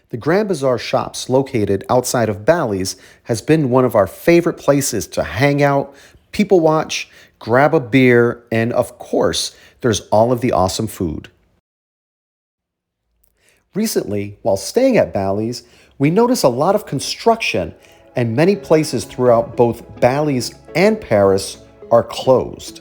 The Grand Bazaar Shops, located outside of Bally's, has been one of our favorite places to hang out, people watch, grab a beer, and of course, there's all of the awesome food. Recently, while staying at Bally's, we noticed a lot of construction, and many places throughout both Bally's and Paris are closed.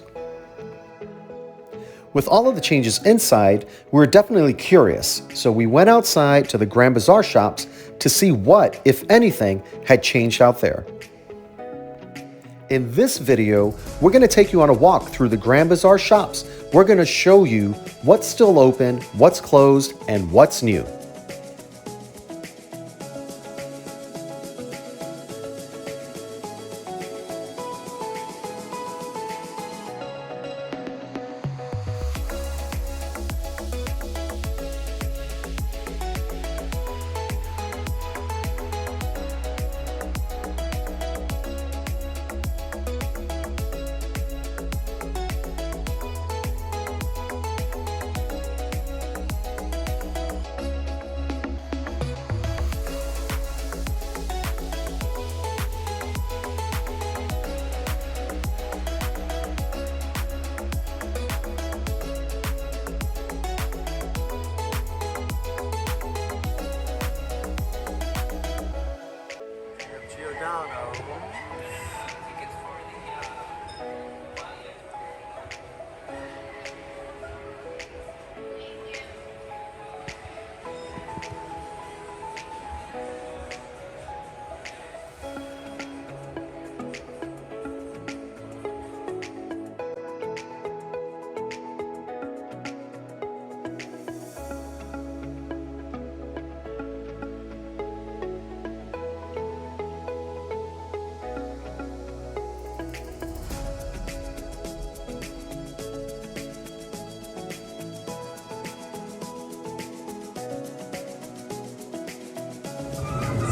With all of the changes inside, we were definitely curious, so we went outside to the Grand Bazaar Shops to see what, if anything, had changed out there. In this video, we're going to take you on a walk through the Grand Bazaar Shops. We're going to show you what's still open, what's closed, and what's new.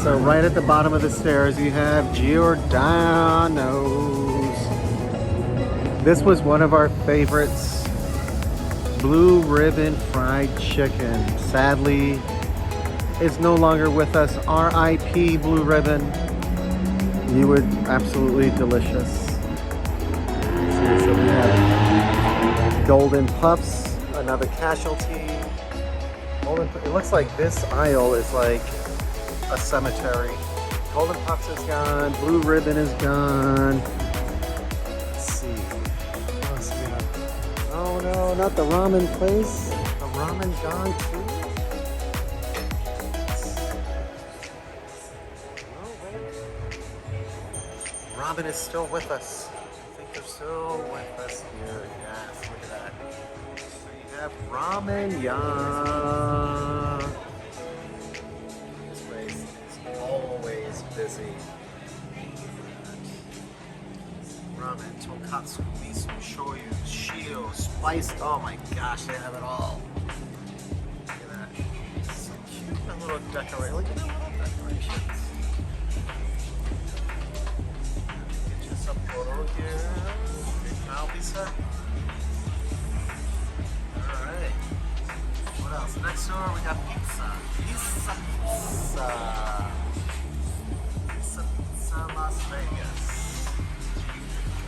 So right at the bottom of the stairs, you have Giordano's. This was one of our favorites. Blue ribbon fried chicken. Sadly, it's no longer with us. R.I.P. Blue Ribbon. You were absolutely delicious. So we have Golden Puffs, another casualty. It looks like this aisle is like a cemetery. Golden Puffs is gone. Blue Ribbon is gone. Let's see. What else we have? Oh no, not the ramen place. The ramen gone too. Oh wait. Ramen is still with us. I think they're still with us here. Yes, look at that. So you have Ramen Ya. Always busy. Ramen, tonkatsu, miso, shoyu, shio, spiced. Oh my gosh, they have it all. Look at that. So cute, a little decoration. Look at that little decorations. Get you some photo here. Big mouth, Lisa. Alright. What else? Next door we got pizza. Pizza. Las Vegas.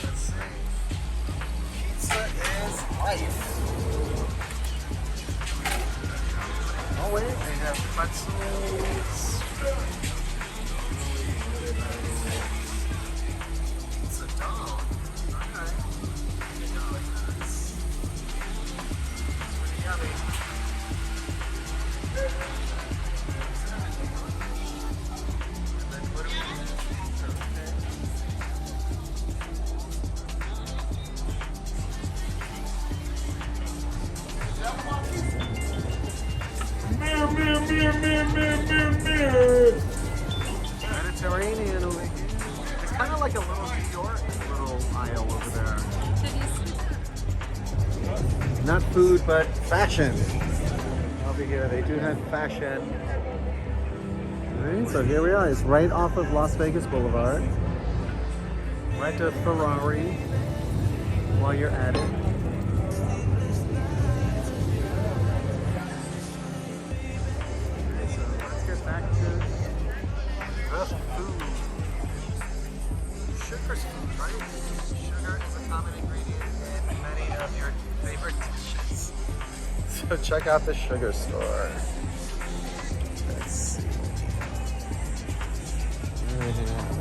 Let's see. Pizza is life. Oh wait, they have pretzels. Pizza dough. Alright. It's pretty yummy. Mediterranean over here. It's kind of like a little New York little aisle over there. Not food, but fashion. Over here, they do have fashion. Alright, so here we are. It's right off of Las Vegas Boulevard. Right to Ferrari while you're at it. So let's get back So check out the sugar store. Let's see.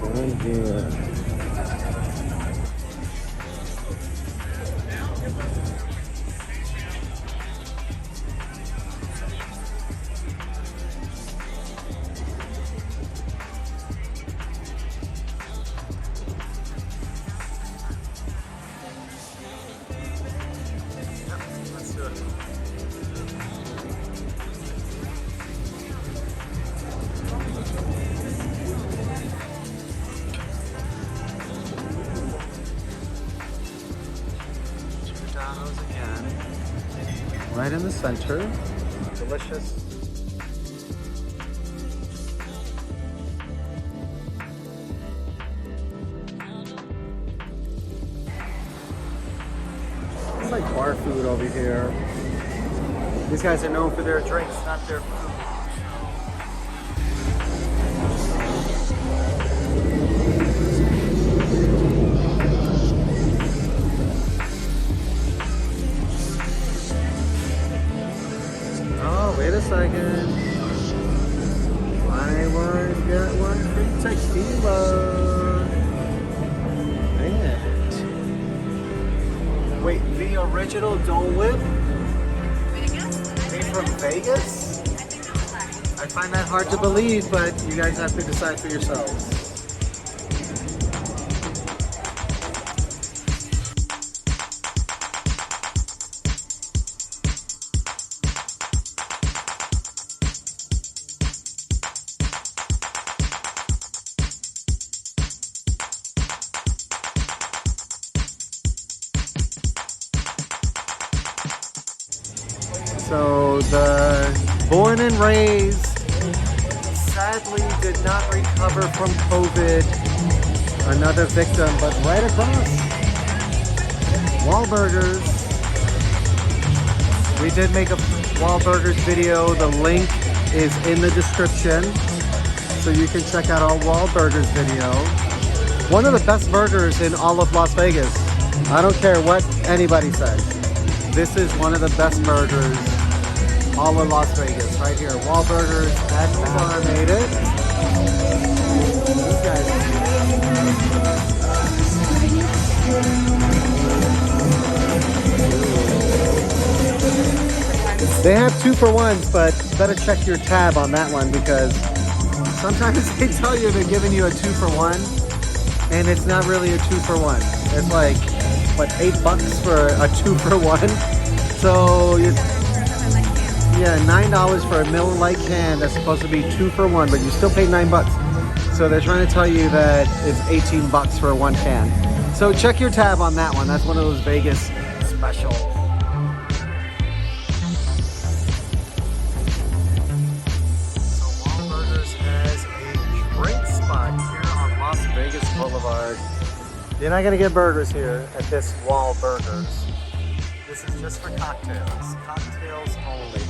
Down here. Again, right in the center. Delicious. It's like bar food over here. These guys are known for their drinks, not their food. Wait a second. Buy one, get one free tequila. Man. Wait, the original Dole Whip? Made from Vegas? I find that hard to believe, but you guys have to decide for yourselves. So the born and raised sadly did not recover from COVID. Another victim, but right across. Wahlburgers. We did make a Wahlburgers video. The link is in the description. So you can check out our Wahlburgers video. One of the best burgers in all of Las Vegas. I don't care what anybody says. This is one of the best burgers all in Las Vegas, right here. Wahlburgers at the bar made it. These guys. They have 2-for-1s, but better check your tab on that one because sometimes they tell you they're giving you a 2-for-1, and it's not really a 2-for-1. It's like, what, $8 for a 2-for-1? So you're, yeah, $9 for a Miller Lite can that's supposed to be 2-for-1, but you still pay $9. So they're trying to tell you that it's $18 for one can. So check your tab on that one. That's one of those Vegas specials. So Wahlburgers has a drink spot here on Las Vegas Boulevard. You're not gonna get burgers here at this Wahlburgers. This is just for cocktails. Cocktails only.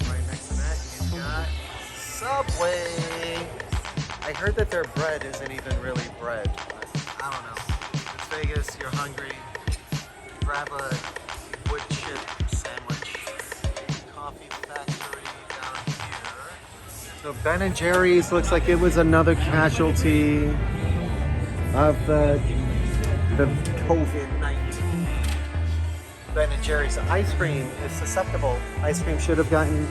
Right next to that, you've got Subway. I heard that their bread isn't even really bread. I don't know. It's Vegas, you're hungry. Grab a wood chip sandwich. Coffee factory down here. So Ben & Jerry's looks like it was another casualty of the COVID-19. Ben & Jerry's ice cream is susceptible. Ice cream should have gotten,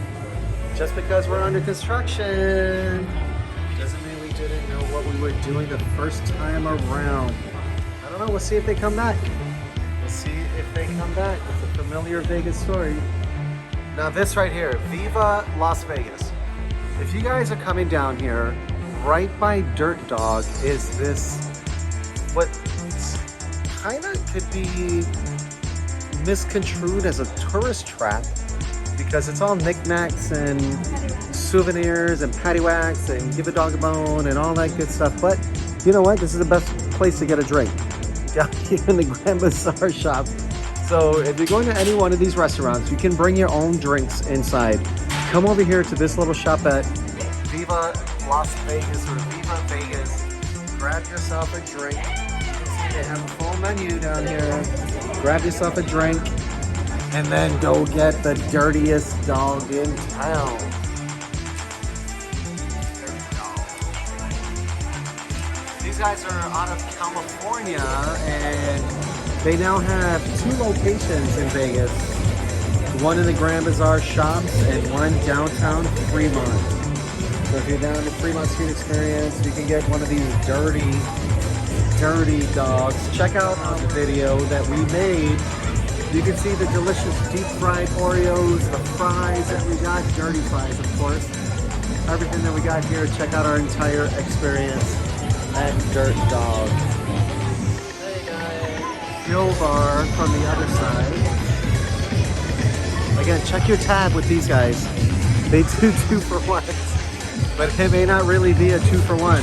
just because we're under construction, doesn't mean we didn't know what we were doing the first time around. I don't know, we'll see if they come back. We'll see if they come back. It's a familiar Vegas story. Now this right here, Viva Las Vegas. If you guys are coming down here, right by Dirt Dog is this, what kind of could be misconstrued as a tourist trap because it's all knickknacks and souvenirs and paddywhacks and give a dog a bone and all that good stuff. But you know what? This is the best place to get a drink down here in the Grand Bazaar Shops. So if you're going to any one of these restaurants, you can bring your own drinks inside. Come over here to this little shop at Viva Las Vegas or Viva Vegas. Grab yourself a drink. They have a full menu down here. Grab yourself a drink and then go get the dirtiest dog in town. These guys are out of California, and they now have 2 locations in Vegas. One in the Grand Bazaar Shops and one downtown Fremont. So if you're down in the Fremont Street Experience, you can get one of these dirty dogs. Check out the video that we made. You can see the delicious deep fried Oreos, the fries that we got, dirty fries of course. Everything that we got here. Check out our entire experience at Dirt Dog. Hey guys. Fuel bar from the other side. Again, check your tab with these guys. They do 2 for 1. But it may not really be a 2 for 1.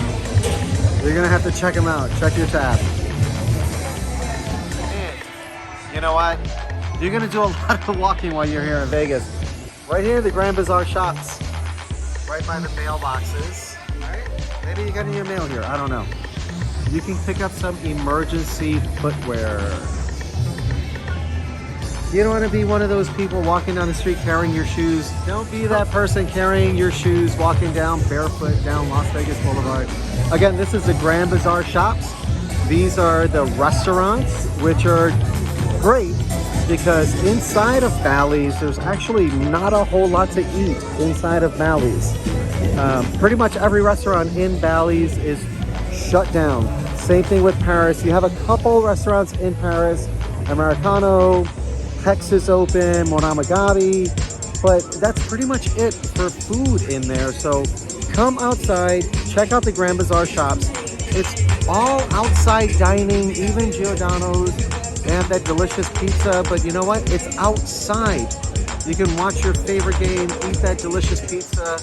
You're gonna have to check them out. Check your tab. And you know what? You're gonna do a lot of walking while you're here in Vegas. Right here, the Grand Bazaar Shops. Right by the mailboxes. Right? Maybe you're getting your mail here. I don't know. You can pick up some emergency footwear. You don't want to be one of those people walking down the street carrying your shoes. Don't be that person carrying your shoes, walking down barefoot down Las Vegas Boulevard. Again, this is the Grand Bazaar Shops. These are the restaurants, which are great because inside of Bally's, there's actually not a whole lot to eat inside of Bally's. Pretty much every restaurant in Bally's is shut down. Same thing with Paris. You have a couple restaurants in Paris, Americano, Hex is open, Moramagari, but that's pretty much it for food in there. So come outside, check out the Grand Bazaar Shops. It's all outside dining, even Giordano's. They have that delicious pizza, but you know what? It's outside. You can watch your favorite game, eat that delicious pizza,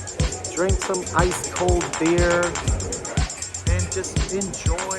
drink some ice cold beer, and just enjoy